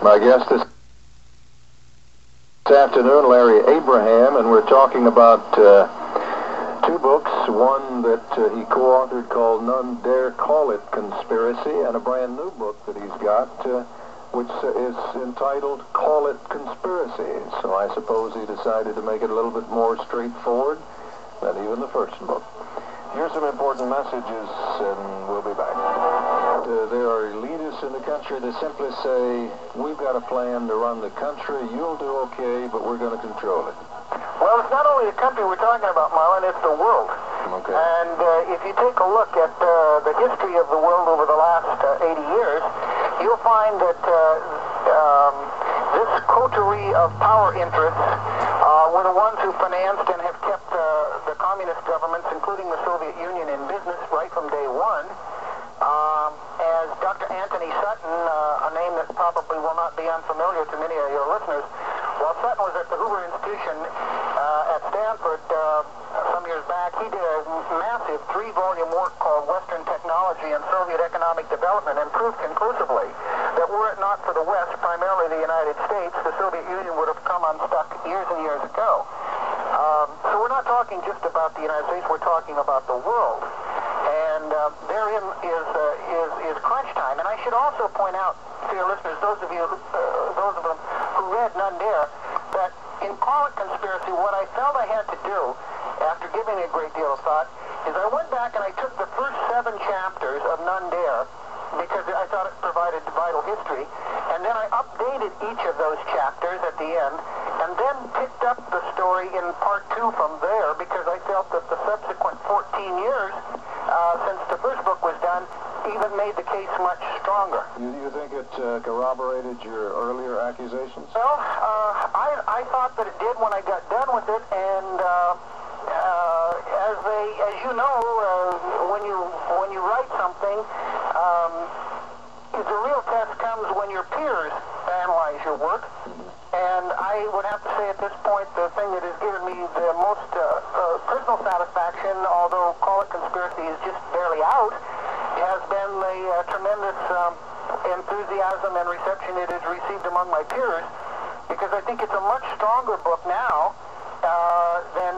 My guest this afternoon, Larry Abraham, and we're talking about two books, one that he co-authored called None Dare Call It Conspiracy, and a brand new book that he's got which is entitled Call It Conspiracy. So I suppose he decided to make it a little bit more straightforward than even the first book. Here's some important messages, and we'll be back. There are elitists in the country that simply say, we've got a plan to run the country, you'll do okay, but we're going to control it. Well, it's not only the country we're talking about, Marlon, it's the world. Okay. And if you take a look at the history of the world over the last 80 years, you'll find that this coterie of power interests were the ones who financed and have kept the communist governments, including the Soviet Union, in business right from day one. As Dr. Anthony Sutton, a name that probably will not be unfamiliar to many of your listeners, while Sutton was at the Hoover Institution at Stanford some years back, he did a massive 3-volume work called Western Technology and Soviet Economic Development, and proved conclusively that were it not for the West, primarily the United States, the Soviet Union would have come unstuck years and years ago. So we're not talking just about the United States, we're talking about the world. And therein is crunch time. And I should also point out to your listeners, those of them who read None Dare, that in Call It Conspiracy, what I felt I had to do, after giving it a great deal of thought, is I went back and I took the first 7 chapters of None Dare, because I thought it provided vital history, and then I updated each of those chapters at the end, and then picked up the story in part 2 from there, because I felt that the subsequent 14 years since the first book was done even made the case much stronger. You think it corroborated your earlier accusations? Well, I thought that it did when I got done with it, and as you know, when you write something, the real test comes when your peers analyze your work. And I would have to say at this point, the thing that has given me the most personal satisfaction, although Call It Conspiracy is just barely out, has been the tremendous enthusiasm and reception it has received among my peers, because I think it's a much stronger book now than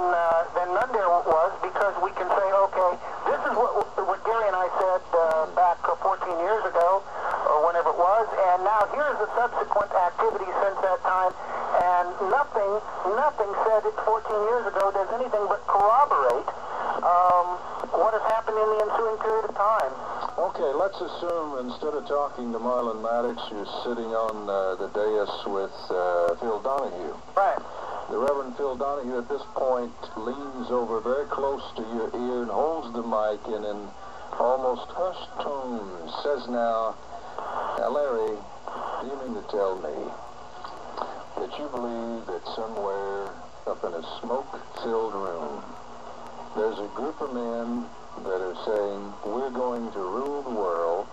None Dare was, because we can say, okay, this is what Gary and I said back 14 years ago, or whenever it was, and now here's the subsequent activity since that time, and nothing said 14 years ago does anything but corroborate what has happened in the ensuing period of time. Okay, let's assume instead of talking to Marlon Maddox, you're sitting on the dais with Phil Donahue. Right. The Reverend Phil Donahue at this point leans over very close to your ear and holds the mic and in almost hushed tones says, now, Larry, do you mean to tell me that you believe that somewhere up in a smoke-filled room there's a group of men that are saying, we're going to rule the world,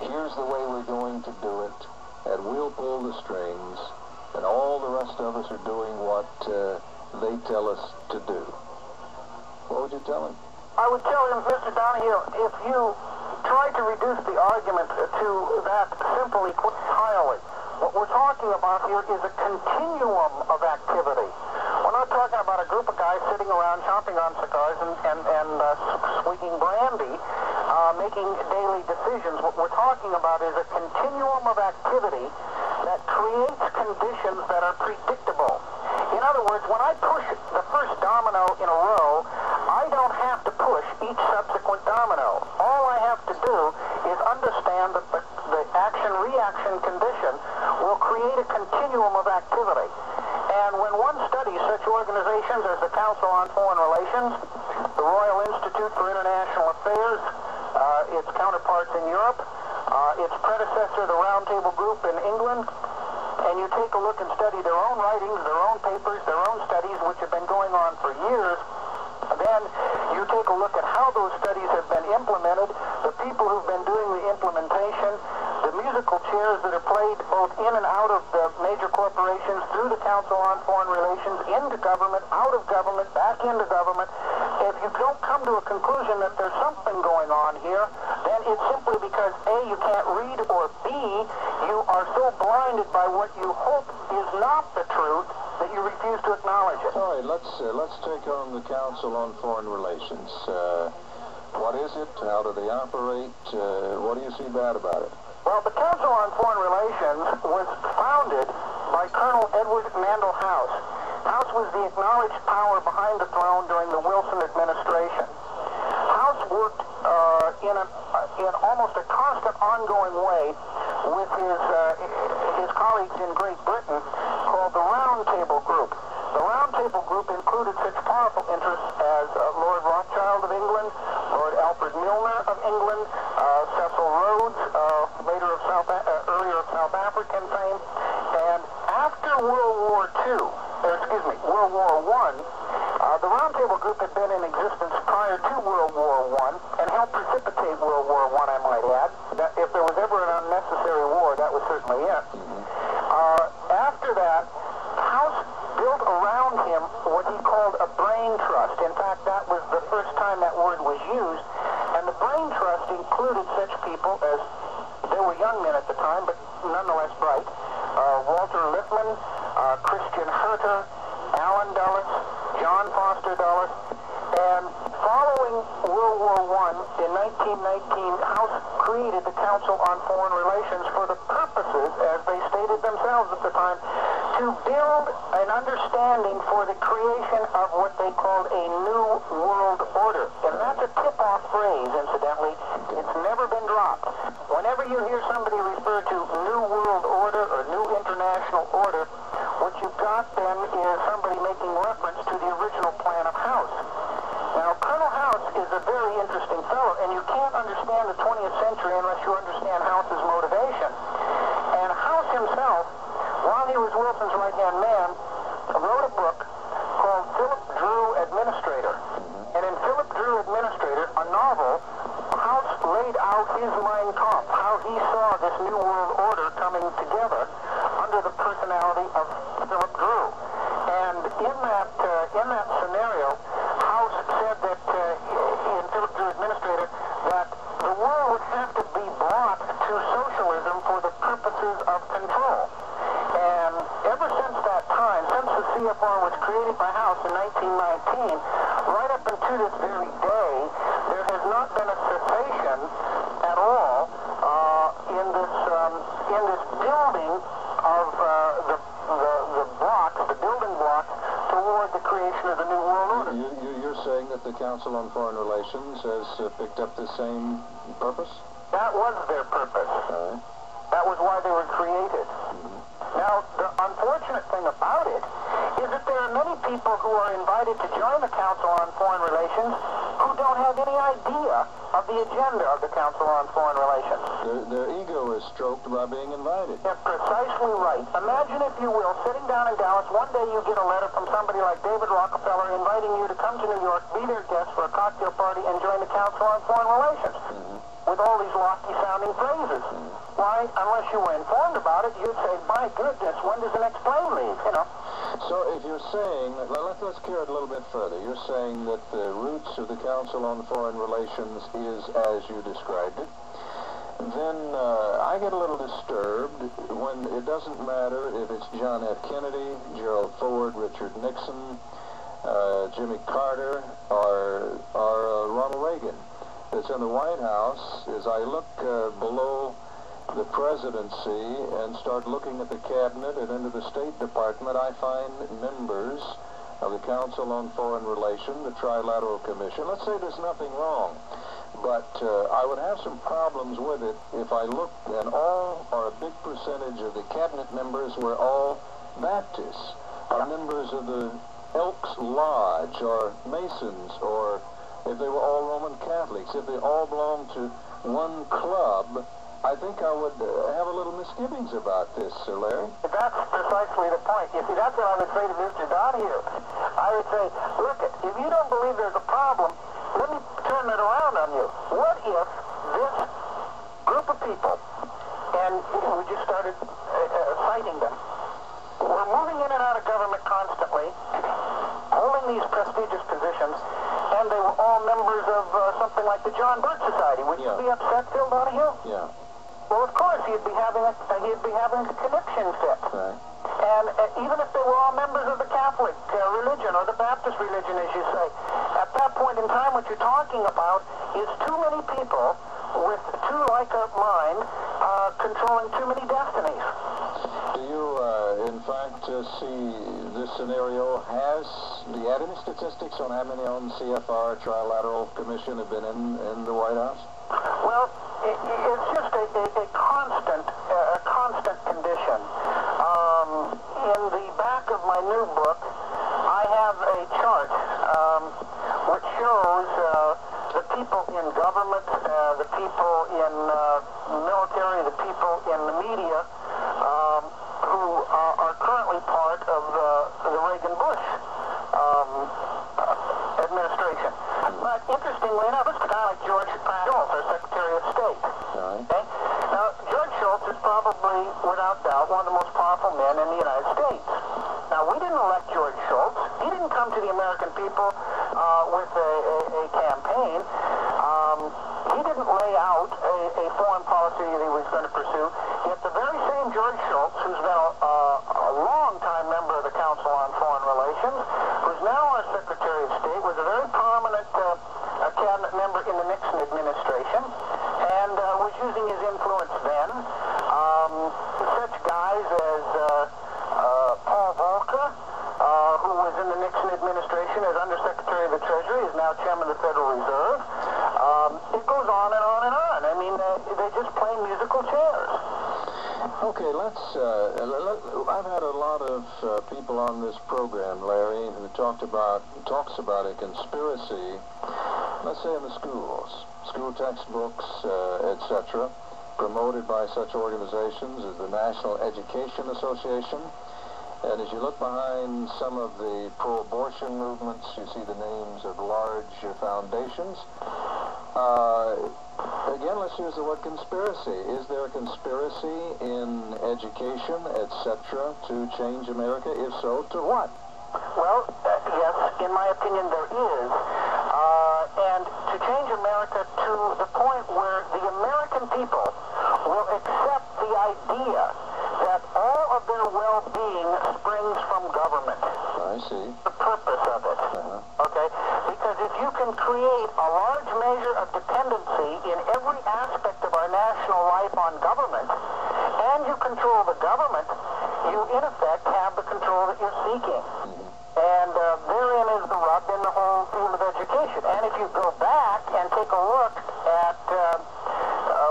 here's the way we're going to do it, and we'll pull the strings, and all the rest of us are doing what they tell us to do? What would you tell him? I would tell him, Mr. Donahue, if you try to reduce the argument to that simply, entirely, what we're talking about here is a continuum of activity. We're not talking about a group of guys sitting around chomping on cigars and squeaking brandy, making daily decisions. What we're talking about is a continuum of activity that creates conditions that are predictable. In other words, when I push the first domino in a row, I don't have to push each subsequent domino. All I have to do is understand that the action-reaction condition will create a continuum of activity. And when one studies such organizations as the Council on Foreign Relations, the Royal Institute for International Affairs, its counterparts in Europe, its predecessor, the Round Table Group in England, and you take a look and study their own writings, their own papers, their own studies, which have been going on for years, then you take a look at how those studies have been implemented, the people who've been doing the implementation, the musical chairs that are played both in and out of the major corporations, through the Council on Foreign Relations, into government, out of government, back into government. If you don't come to a conclusion that there's something going on here, then it's simply because A, you can't read, or B, you are so blinded by what you hope is not the truth that you refuse to acknowledge it. All right, let's take on the Council on Foreign Relations. What is it? How do they operate? What do you see bad about it? Well, the Council on Foreign Relations was founded by Colonel Edward Mandell House. House was the acknowledged power behind the throne during the Wilson administration. House worked in almost a constant, ongoing way with his colleagues in Great Britain, called the Round Table Group. The Round Table Group included such powerful interests as Lord Rothschild of England, Lord Alfred Milner of England, Cecil Rhodes, earlier of South African fame, and after World War I, the Round Table Group had been in existence prior to World War I and helped precipitate World War I, I might add. If there was ever an unnecessary war, that was certainly it. After that, House built around him what he called a brain trust. In fact, that was the first time that word was used. And the brain trust included such people as, they were young men at the time, but nonetheless bright, Walter Lippmann, Christian Herter, Allen Dulles, John Foster Dulles. And following World War I, in 1919, House created the Council on Foreign Relations for the purposes, as they stated themselves at the time, to build an understanding for the creation of what they called a New World Order. And that's a tip-off phrase, incidentally. It's never been dropped. Whenever you hear somebody refer to New World Order or New International Order, what you've got then is somebody making reference to the original plan of House. Now, Colonel House is a very interesting fellow, and you can't understand the 20th century unless you understand House's motivation. And House himself, while he was Wilson's right-hand man, wrote a book called Philip Drew Administrator. And in Philip Drew Administrator, a novel, House laid out his Mein Kampf, how he saw this New World Order coming together under the personality of Philip Drew. And in that scenario, House said that in Philip Drew Administrator that the world would have to be brought to socialism for the purposes of control. And ever since that time, since the CFR was created by House in 1919, right up into this very day, there has not been a cessation at all in this building of the building blocks toward the creation of the New World Order. You're saying that the Council on Foreign Relations has picked up the same purpose? That was their purpose. That was why they were created. Now, the unfortunate thing about it is that there are many people who are invited to join the Council on Foreign Relations who don't have any idea of the agenda of the Council on Foreign Relations. Their ego is stroked by being invited. That's precisely right. Imagine, if you will, sitting down in Dallas, one day you get a letter from somebody like David Rockefeller inviting you to come to New York, be their guest for a cocktail party, and join the Council on Foreign Relations. With all these lofty-sounding phrases. Why, unless you were informed about it, you'd say, my goodness, when does the next plane leave, you know? So if you're saying, let's carry it a little bit further, you're saying that the roots of the Council on Foreign Relations is as you described it, then I get a little disturbed when it doesn't matter if it's John F. Kennedy, Gerald Ford, Richard Nixon, Jimmy Carter, or Ronald Reagan. That's in the White House. As I look below the presidency and start looking at the cabinet and into the State Department, I find members of the Council on Foreign Relations, the Trilateral Commission. Let's say there's nothing wrong, but I would have some problems with it if I looked and all or a big percentage of the cabinet members were all Baptists, or members of the Elks Lodge, or Masons, or if they were all Roman Catholics, if they all belonged to one club. I think I would have a little misgivings about this, Sir Larry. That's precisely the point. You see, that's what I would say to Mr. Donahue. I would say, look, if you don't believe there's a problem, let me turn it around on you. What if this group of people, and we just started citing them, we're moving in and out of government constantly, holding these prestigious positions, and they were all members of something like the John Birch Society, would you be upset, Phil Donahue? Yeah. Well, of course, he'd be having a connection fit. Right. And even if they were all members of the Catholic religion or the Baptist religion, as you say, at that point in time, what you're talking about is too many people with too like a mind controlling too many destinies. Do you, in fact, see this scenario? Do you have any statistics on how many on CFR Trilateral Commission have been in the White House? Well, it's just a constant condition. In the back of my new book, I have a chart which shows the people in government, the people in military, the people in the media who are currently part of the Reagan-Bush administration. But interestingly enough, it's a guy like George Shultz, our Secretary of State. Okay? Now, George Shultz is probably, without doubt, one of the most powerful men in the United States. Now, we didn't elect George Shultz. He didn't come to the American people with a campaign. He didn't lay out a foreign policy that he was going to pursue. Yet the very same George Shultz, who's been a long-time member of the Council on Foreign Relations, who's now our Secretary of State, was a very prominent cabinet member in the Nixon administration, and was using his influence then. Such guys as Paul Volcker, who was in the Nixon administration as Undersecretary of the Treasury, is now Chairman of the Federal Reserve. It goes on and on and on. I mean, they just play musical chairs. Okay, I've had a lot of people on this program, Larry, who talks about a conspiracy, let's say in the schools, school textbooks, etc., promoted by such organizations as the National Education Association. And as you look behind some of the pro-abortion movements, you see the names of large foundations. Again, let's use the word conspiracy. Is there a conspiracy in education, etc., to change America? If so, to what? Well, yes, in my opinion, there is. And to change America to the point where the American people will accept the idea that all of their well-being springs from government. I see. The purpose of it. Okay? Because if you can create a large measure of dependency in every aspect of our national life on government, and you control the government, you in effect have the control that you're seeking. And therein is the rub in the whole field of education. And if you go back and take a look at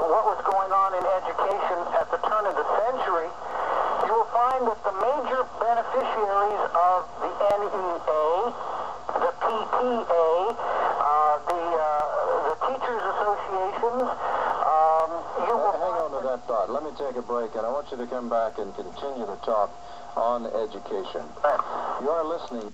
what was going on in education at the turn of the century, you will find that the major beneficiaries of the NEA, the PTA, the teachers' associations, hang on to that thought. Let me take a break, and I want you to come back and continue to talk on education. You are listening